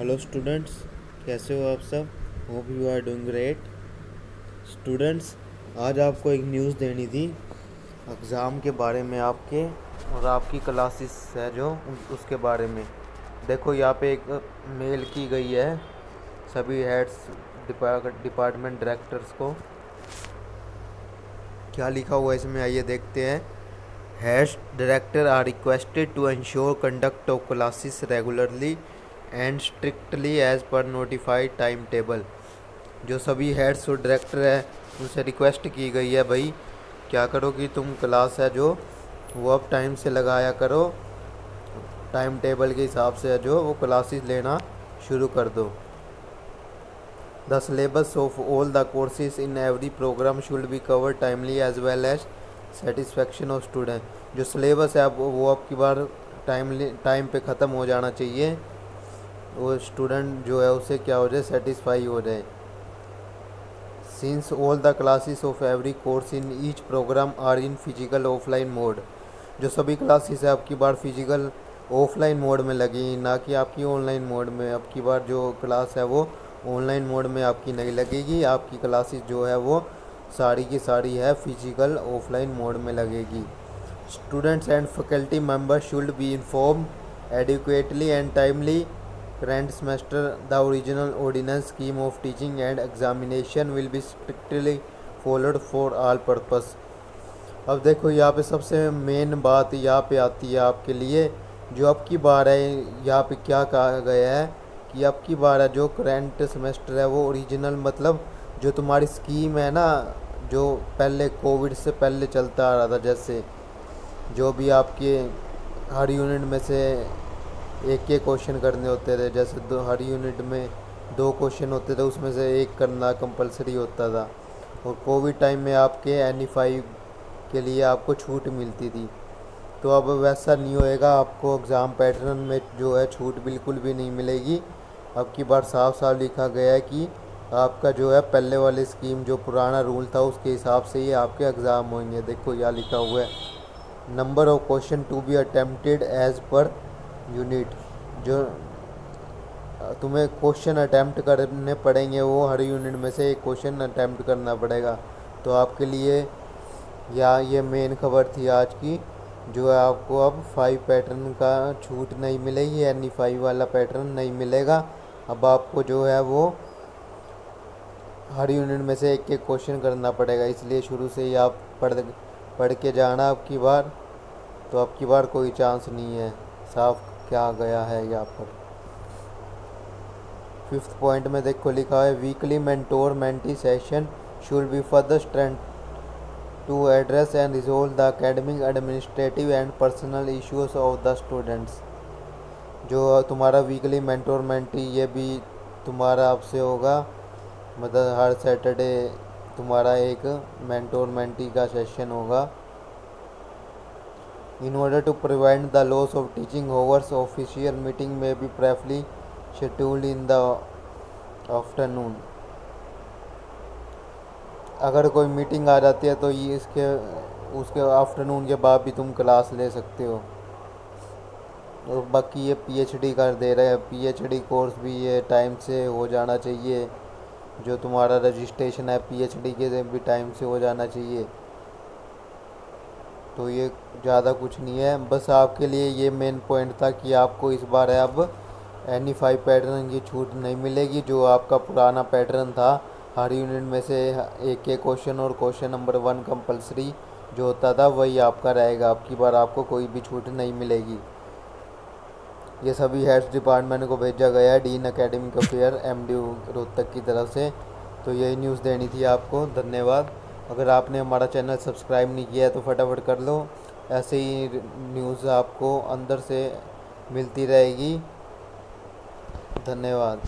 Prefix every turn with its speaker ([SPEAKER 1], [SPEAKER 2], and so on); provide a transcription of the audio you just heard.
[SPEAKER 1] Hello students, कैसे हो आप सब। Hope you are doing great. Students, आज आपको एक न्यूज़ देनी थी एग्ज़ाम के बारे में आपके, और आपकी क्लासेस है जो उसके बारे में। देखो यहाँ पे एक मेल की गई है सभी हेड्स डिपार्टमेंट डायरेक्टर्स को। क्या लिखा हुआ है इसमें, आइए देखते हैं। Heads director are requested to ensure conduct of classes regularly and strictly as per notified time table. जो सभी हेड्स और डायरेक्टर है उनसे रिक्वेस्ट की गई है, भाई क्या करो कि तुम क्लास है जो वो अब टाइम से लगाया करो, टाइम टेबल के हिसाब से है जो वो क्लासेस लेना शुरू कर दो। The syllabus of all the courses in every program should be cover timely as well as satisfaction of student. जो सिलेबस है अब वो अब की बार टाइम पे ख़त्म हो जाना चाहिए, वो स्टूडेंट जो है उसे क्या हो जाए, सेटिस्फाई हो जाए। Since all the classes of every course in each program are in physical offline mode. जो सभी क्लासेस है अब की बार फिजिकल ऑफलाइन मोड में लगी, ना कि आपकी ऑनलाइन मोड में। अब की बार जो क्लास है वो ऑनलाइन मोड में आपकी नहीं लगेगी, आपकी क्लासेस जो है वो सारी की सारी है फिजिकल ऑफलाइन मोड में लगेगी। Students and faculty members should be inform adequately and timely current semester the original ordinance scheme of teaching and examination will be strictly followed for all purpose। अब देखो यहाँ पे सबसे मेन बात यहाँ पे आती है आपके लिए, जो अब की बार है यहाँ पे क्या कहा गया है कि अब की बार है जो करंट सेमेस्टर है वो ओरिजिनल, मतलब जो तुम्हारी स्कीम है ना, जो पहले कोविड से पहले चलता आ रहा था, जैसे जो भी आपके हर यूनिट में से एक एक क्वेश्चन करने होते थे, जैसे हर यूनिट में 2 क्वेश्चन होते थे, उसमें से एक करना कंपलसरी होता था। और कोविड टाइम में आपके NE5 के लिए आपको छूट मिलती थी। तो अब वैसा नहीं होएगा, आपको एग्ज़ाम पैटर्न में जो है छूट बिल्कुल भी नहीं मिलेगी। अब की बार साफ साफ लिखा गया है कि आपका जो है पहले वाली स्कीम जो पुराना रूल था उसके हिसाब से ही आपके एग्ज़ाम होंगे। देखो यहाँ लिखा हुआ है number of question to be attempted as per unit. जो तुम्हें क्वेश्चन अटैम्प्ट करने पड़ेंगे वो हर यूनिट में से एक क्वेश्चन अटैम्प्ट करना पड़ेगा। तो आपके लिए या ये मेन खबर थी आज की, जो है आपको अब 5 पैटर्न का छूट नहीं मिलेगी, NE5 वाला पैटर्न नहीं मिलेगा। अब आपको जो है वो हर यूनिट में से एक एक क्वेश्चन करना पड़ेगा, इसलिए शुरू से ही आप पढ़ के जाना अब की बार। तो अब की बार कोई चांस नहीं है, साफ क्या गया है यहाँ पर। 5th पॉइंट में देखो लिखा है weekly mentor mentee session should be further strength to address and resolve the academic administrative and personal issues of the students. जो तुम्हारा वीकली मेंटोर मेंटी ये भी तुम्हारा आपसे होगा, मतलब हर सैटरडे तुम्हारा एक मेंटोर मेंटी का सेशन होगा। In order to prevent the loss of teaching hours, official meeting may be briefly scheduled in the afternoon। अगर कोई मीटिंग आ जाती है तो ये इसके उसके आफ्टरनून के बाद भी तुम क्लास ले सकते हो। और बाकी ये PhD कर दे रहे हैं, PhD कोर्स भी ये टाइम से हो जाना चाहिए। जो तुम्हारा रजिस्ट्रेशन है PhD के भी टाइम से हो जाना चाहिए। तो ये ज़्यादा कुछ नहीं है, बस आपके लिए ये मेन पॉइंट था कि आपको इस बार है अब NE5 पैटर्न की छूट नहीं मिलेगी। जो आपका पुराना पैटर्न था हर यूनिट में से एक एक क्वेश्चन और क्वेश्चन नंबर 1 कंपलसरी जो होता था वही आपका रहेगा। अब की बार आपको कोई भी छूट नहीं मिलेगी। ये सभी हेड्स डिपार्टमेंट को भेजा गया है dean academic affair MD Rohtak की तरफ से। तो यही न्यूज़ देनी थी आपको। धन्यवाद। अगर आपने हमारा चैनल सब्सक्राइब नहीं किया है तो फटाफट कर लो, ऐसे ही न्यूज़ आपको अंदर से मिलती रहेगी। धन्यवाद।